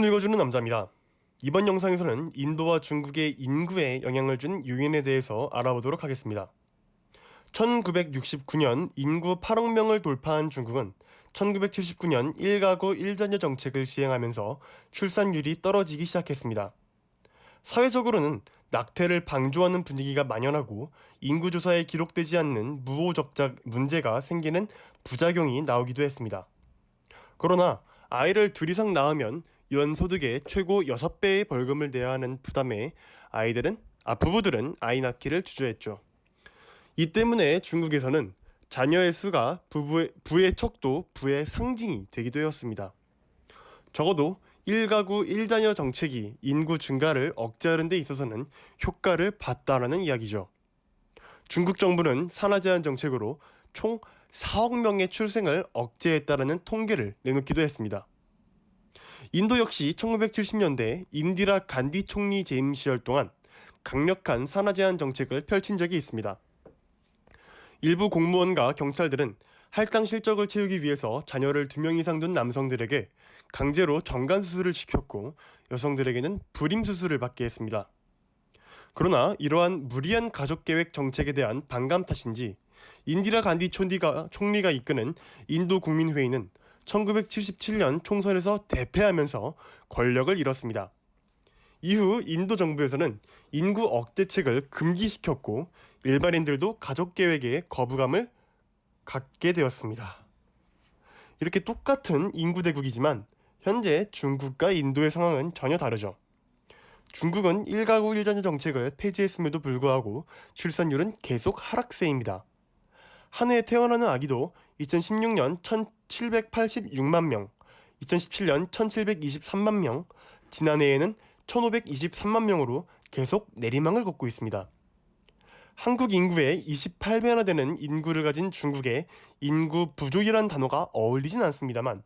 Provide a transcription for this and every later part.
논문 읽어주는 남자입니다. 이번 영상에서는 인도와 중국의 인구에 영향을 준 요인에 대해서 알아보도록 하겠습니다. 1969년 인구 8억 명을 돌파한 중국은 1979년 1가구 1자녀 정책을 시행하면서 출산율이 떨어지기 시작했습니다. 사회적으로는 낙태를 방조하는 분위기가 만연하고 인구 조사에 기록되지 않는 무호적자 문제가 생기는 부작용이 나오기도 했습니다. 그러나 아이를 둘 이상 낳으면 연소득의 최고 6배의 벌금을 내야 하는 부담에 부부들은 아이 낳기를 주저했죠. 이 때문에 중국에서는 자녀의 수가 부의 척도 부의 상징이 되기도 했습니다. 적어도 1가구 1자녀 정책이 인구 증가를 억제하는 데 있어서는 효과를 봤다라는 이야기죠. 중국 정부는 산하 제한 정책으로 총 4억 명의 출생을 억제했다라는 통계를 내놓기도 했습니다. 인도 역시 1970년대 인디라 간디 총리 재임 시절 동안 강력한 산하 제한 정책을 펼친 적이 있습니다. 일부 공무원과 경찰들은 할당 실적을 채우기 위해서 자녀를 2명 이상 둔 남성들에게 강제로 정관 수술을 시켰고 여성들에게는 불임 수술을 받게 했습니다. 그러나 이러한 무리한 가족계획 정책에 대한 반감 탓인지 인디라 간디 총리가 이끄는 인도 국민회의는 1977년 총선에서 대패하면서 권력을 잃었습니다. 이후 인도 정부에서는 인구 억제책을 금기시켰고 일반인들도 가족계획에 거부감을 갖게 되었습니다. 이렇게 똑같은 인구 대국이지만 현재 중국과 인도의 상황은 전혀 다르죠. 중국은 1가구 1자녀 정책을 폐지했음에도 불구하고 출산율은 계속 하락세입니다. 한 해에 태어나는 아기도 2016년 1786만 명, 2017년 1723만 명, 지난해에는 1523만 명으로 계속 내리막을 걷고 있습니다. 한국 인구의 28배나 되는 인구를 가진 중국에 인구 부족이란 단어가 어울리진 않습니다만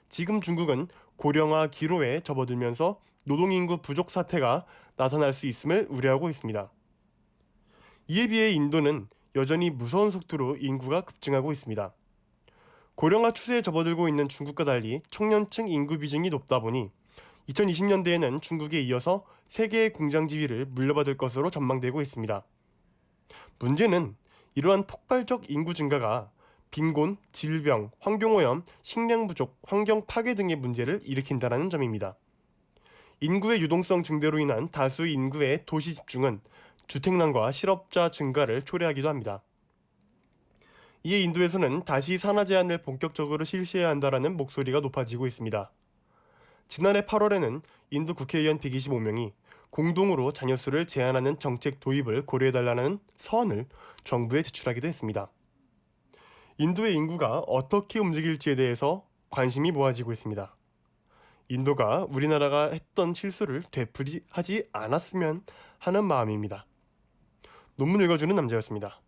지금 중국은 고령화 기로에 접어들면서 노동인구 부족 사태가 나타날 수 있음을 우려하고 있습니다. 이에 비해 인도는 여전히 무서운 속도로 인구가 급증하고 있습니다. 고령화 추세에 접어들고 있는 중국과 달리 청년층 인구 비중이 높다 보니 2020년대에는 중국에 이어서 세계의 공장 지위를 물려받을 것으로 전망되고 있습니다. 문제는 이러한 폭발적 인구 증가가 빈곤, 질병, 환경오염, 식량 부족, 환경 파괴 등의 문제를 일으킨다는 점입니다. 인구의 유동성 증대로 인한 다수 인구의 도시 집중은 주택난과 실업자 증가를 초래하기도 합니다. 이에 인도에서는 다시 산하 제한을 본격적으로 실시해야 한다는 목소리가 높아지고 있습니다. 지난해 8월에는 인도 국회의원 125명이 공동으로 자녀 수를 제한하는 정책 도입을 고려해달라는 서한을 정부에 제출하기도 했습니다. 인도의 인구가 어떻게 움직일지에 대해서 관심이 모아지고 있습니다. 인도가 우리나라가 했던 실수를 되풀이하지 않았으면 하는 마음입니다. 논문 읽어주는 남자였습니다.